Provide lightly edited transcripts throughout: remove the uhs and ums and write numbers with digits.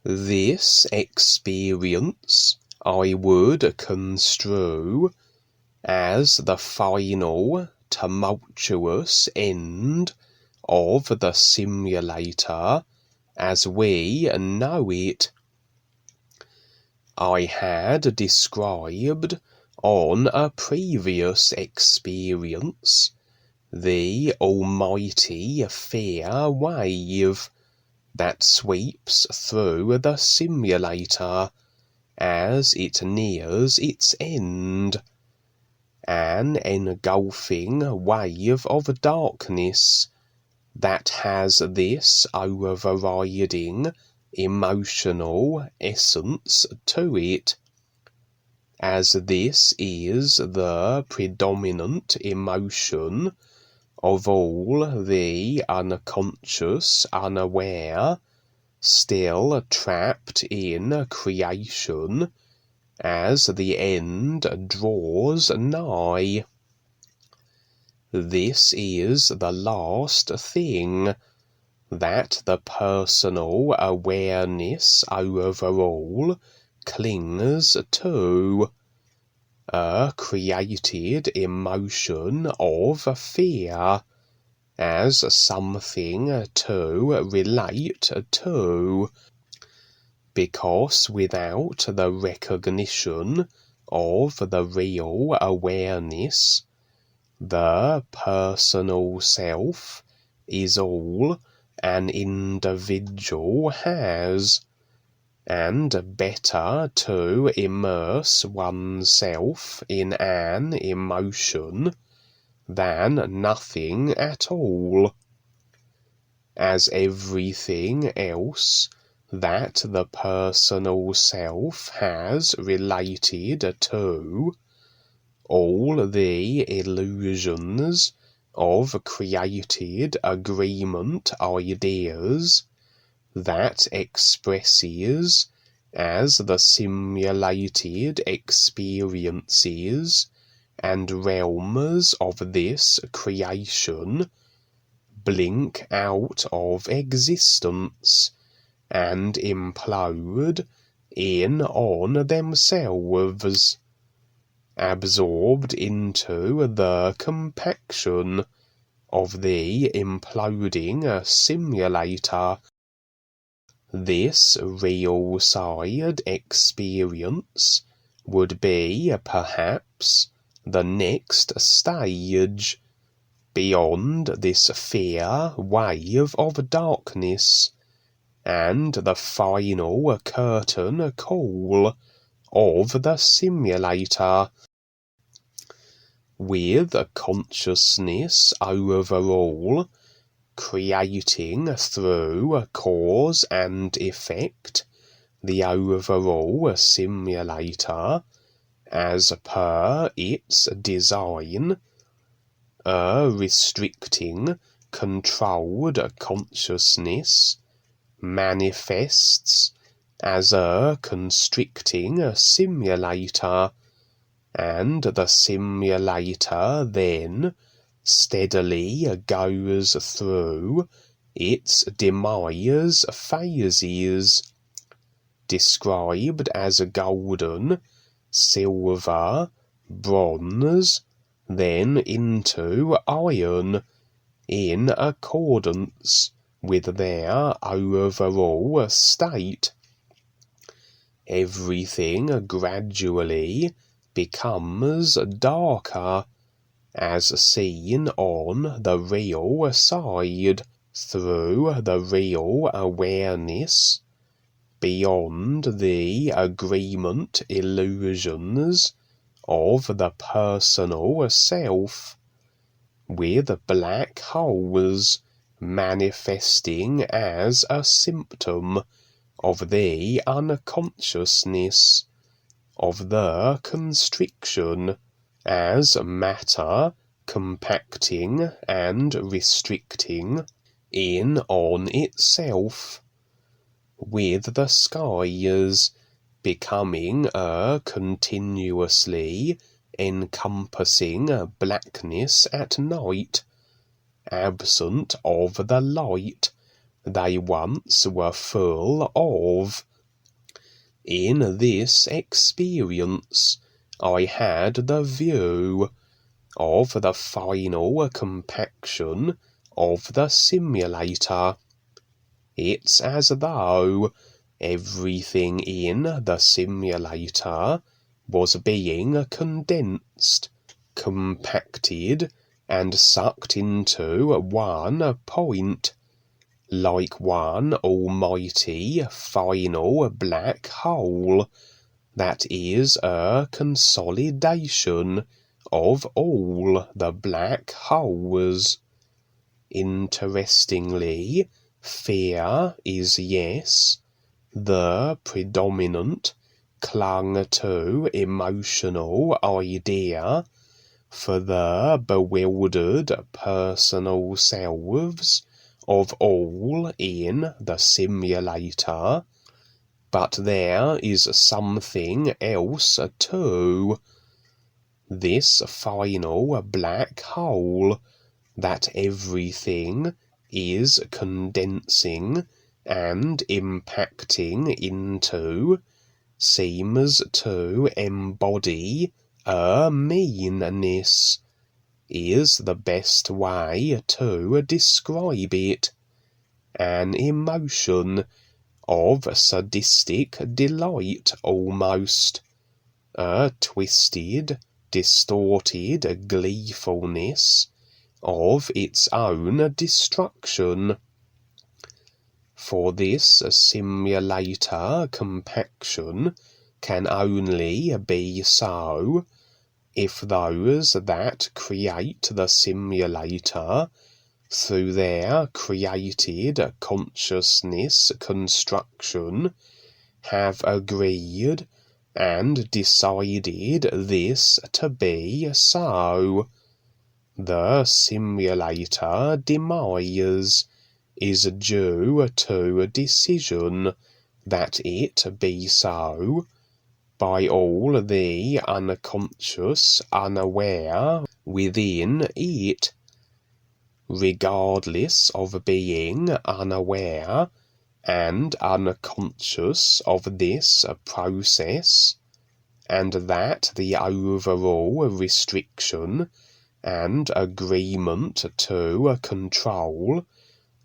This experience I would construe as the final tumultuous end of the simulator as we know it. I had described on a previous experience the almighty fair wave that sweeps through the simulator as it nears its end, an engulfing wave of darkness that has this overriding emotional essence to it, as this is the predominant emotion of all the unconscious unaware still trapped in creation as the end draws nigh. This is the last thing that the personal awareness overall clings to, a created emotion of fear as something to relate to, because without the recognition of the real awareness, the personal self is all an individual has, and better to immerse oneself in an emotion than nothing at all, as everything else that the personal self has related to, all the illusions of created agreement ideas that expresses as the simulated experiences and realms of this creation blink out of existence and implode in on themselves, absorbed into the compaction of the imploding simulator. This real side experience would be perhaps the next stage beyond this fear wave of darkness, and the final curtain call of the simulator, with consciousness overall creating through cause and effect the overall simulator as per its design, a restricting, controlled consciousness manifests as a constricting simulator, and the simulator then steadily goes through its demise phases, described as golden, silver, bronze, then into iron, in accordance with their overall state. Everything gradually becomes darker, as seen on the real side, through the real awareness, beyond the agreement illusions of the personal self, with black holes manifesting as a symptom of the unconsciousness, of the constriction, as matter compacting and restricting in on itself, with the skies becoming a continuously encompassing blackness at night, absent of the light they once were full of, In this experience, I had the view of the final compaction of the simulator. It's as though everything in the simulator was being condensed, compacted, and sucked into one point, like one almighty final black hole that is a consolidation of all the black holes. Interestingly, fear is, yes, the predominant clung-to emotional idea for the bewildered personal selves of all in the simulator, but there is something else too. This final black hole that everything is condensing and impacting into seems to embody a meanness, is the best way to describe it. An emotion of sadistic delight almost, a twisted, distorted gleefulness of its own destruction. For this simulator compaction can only be so if those that create the simulator through their created consciousness construction have agreed and decided this to be so. The simulator demise is due to a decision that it be so by all the unconscious unaware within it, regardless of being unaware and unconscious of this process, and that the overall restriction and agreement to control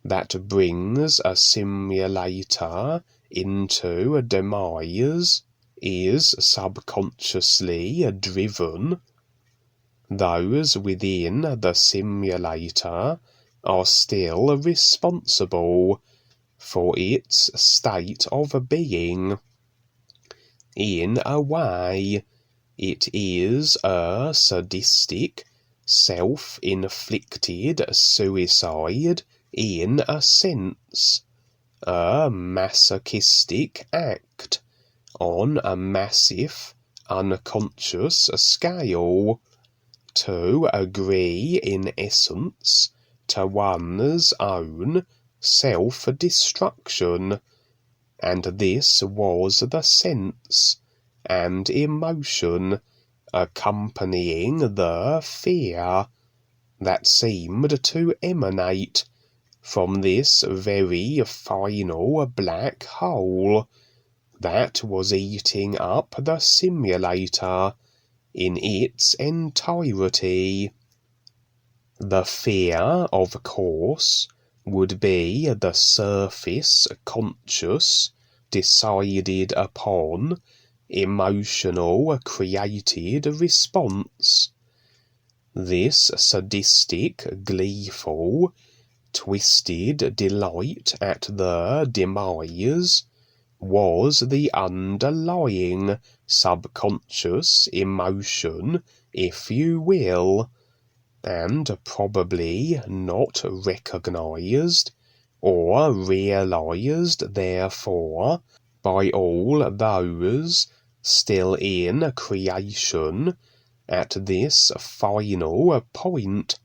that brings a simulator into demise is subconsciously driven. Those within the simulator are still responsible for its state of being. In a way, it is a sadistic, self-inflicted suicide in a sense, a masochistic act on a massive, unconscious scale, to agree in essence to one's own self-destruction, and this was the sense and emotion accompanying the fear that seemed to emanate from this very final black hole that was eating up the simulator in its entirety. The fear, of course, would be the surface conscious, decided upon, emotional created response. This sadistic, gleeful, twisted delight at the demise was the underlying subconscious emotion, if you will, and probably not recognized or realized therefore by all those still in creation at this final point,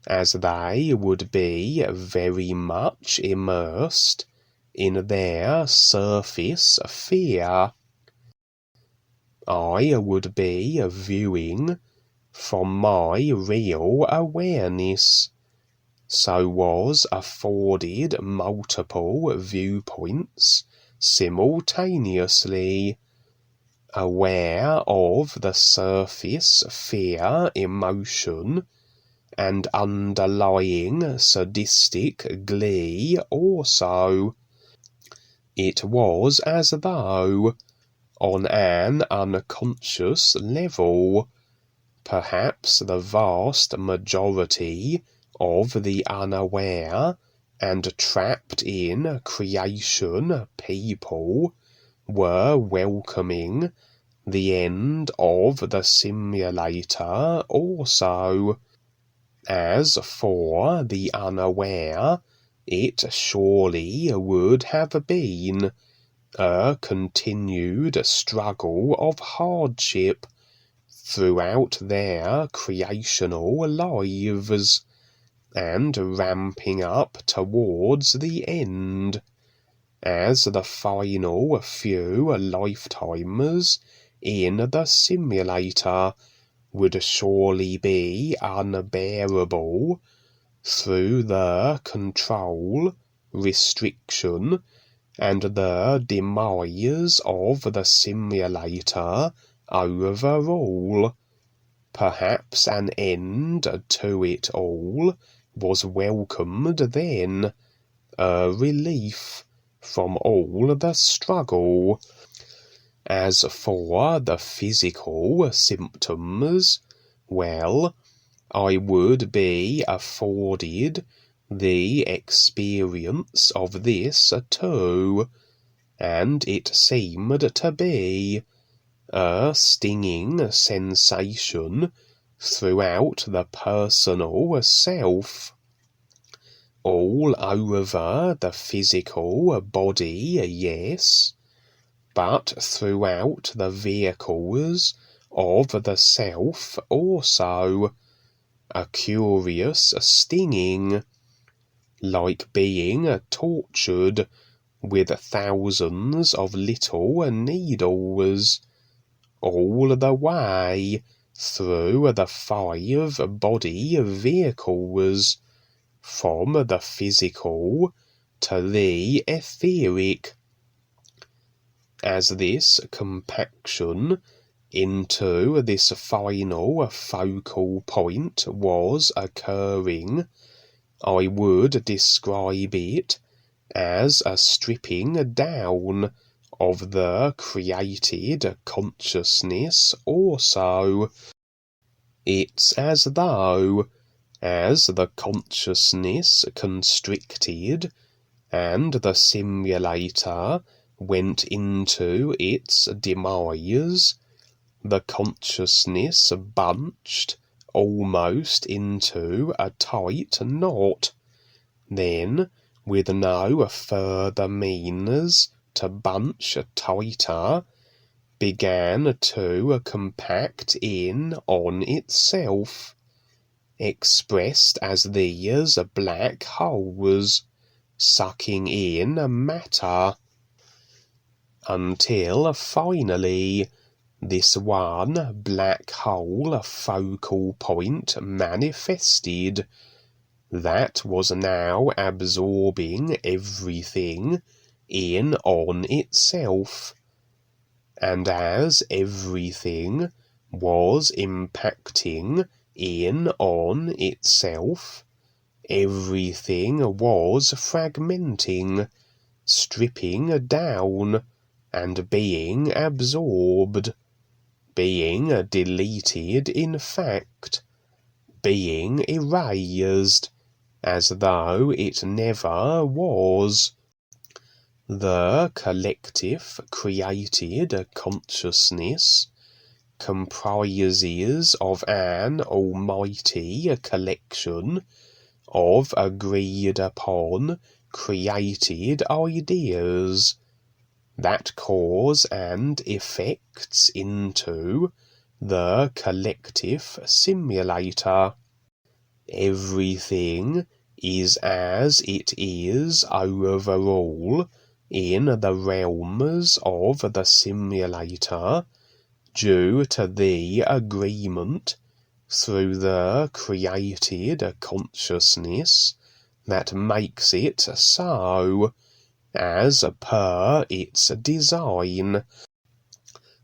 as they would be very much immersed in their surface fear. I would be viewing from my real awareness, so was afforded multiple viewpoints simultaneously, aware of the surface fear emotion and underlying sadistic glee also. It was as though, on an unconscious level, perhaps the vast majority of the unaware and trapped-in creation people were welcoming the end of the simulator also. As for the unaware, it surely would have been a continued struggle of hardship throughout their creational lives, and ramping up towards the end, as the final few lifetimes in the simulator would surely be unbearable through the control, restriction, and the demise of the simulator overall. Perhaps an end to it all was welcomed then, a relief from all the struggle. As for the physical symptoms, well, I would be afforded the experience of this too, and it seemed to be a stinging sensation throughout the personal self, all over the physical body, yes, but throughout the vehicles of the self also, a curious stinging, like being tortured with thousands of little needles, all the way through the 5 body vehicles, from the physical to the etheric. As this compaction into this final focal point was occurring, I would describe it as a stripping down of the created consciousness also. It's as though, as the consciousness constricted, and the simulator went into its demise, the consciousness bunched almost into a tight knot, then, with no further means to bunch tighter, began to compact in on itself, expressed as these black holes, sucking in matter, until finally this one black hole focal point manifested, that was now absorbing everything in on itself, and as everything was impacting in on itself, everything was fragmenting, stripping down, and being absorbed, being deleted in fact, being erased, as though it never was. The collective created consciousness comprises of an almighty collection of agreed upon created ideas that cause and effects into the collective simulator. Everything is as it is overall in the realms of the simulator, due to the agreement through the created consciousness that makes it so, as per its design.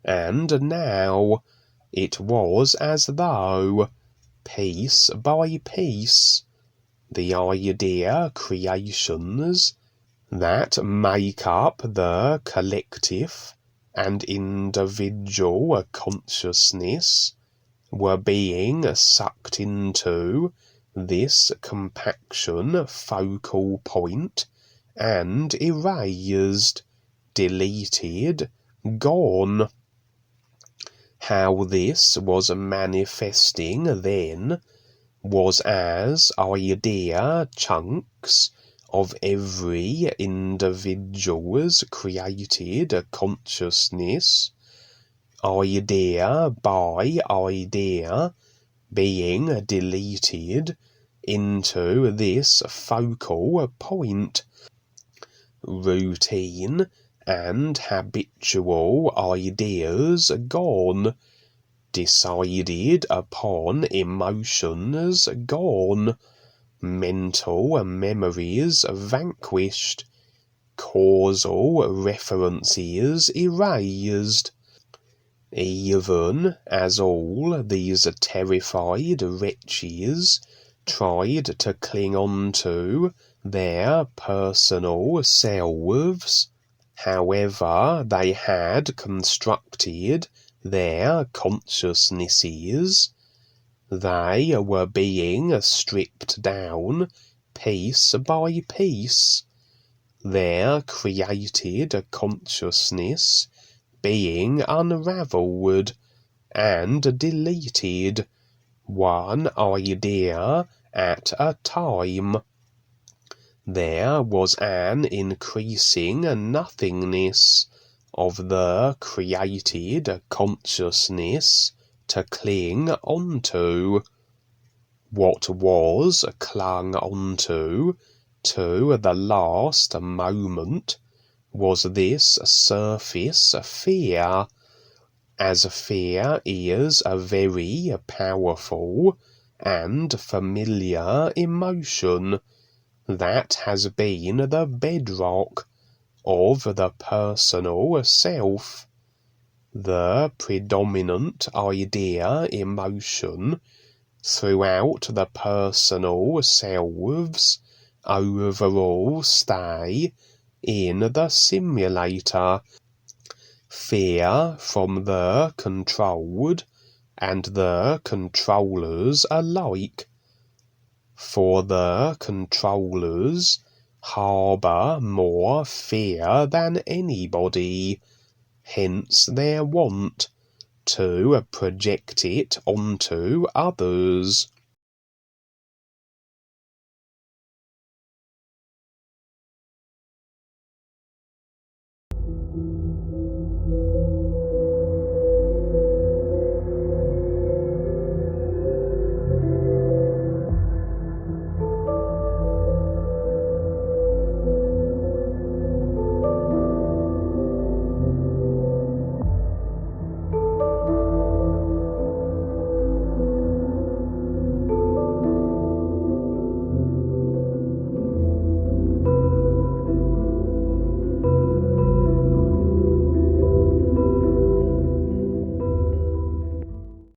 And now it was as though, piece by piece, the idea creations that make up the collective and individual consciousness were being sucked into this compaction focal point and erased, deleted, gone. How this was manifesting then was as idea chunks of every individual's created consciousness, idea by idea, being deleted into this focal point. Routine and habitual ideas gone, decided upon emotions gone, mental memories vanquished, causal references erased. Even as all these terrified wretches tried to cling on to their personal selves, however they had constructed their consciousnesses, they were being stripped down piece by piece, their created consciousness being unravelled and deleted, one idea at a time. There was an increasing nothingness of the created consciousness to cling onto. What was clung onto to the last moment was this surface fear, as fear is a very powerful and familiar emotion that has been the bedrock of the personal self, the predominant idea emotion throughout the personal selves overall stay in the simulator. Fear from the controlled and the controllers alike. For the controllers harbour more fear than anybody, hence their want to project it onto others.